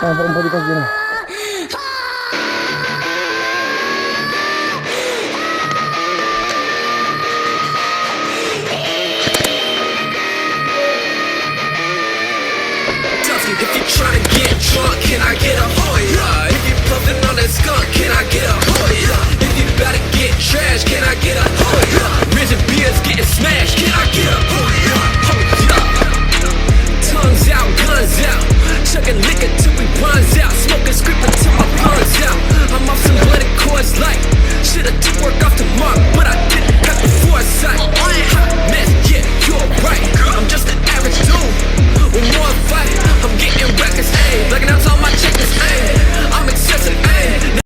Parang balikas din. If you're trying to get drunk, can I get a Hoya? If you're puffing on that skunk, can I get a Hoya? If you about to get trash, can I get a Hoya?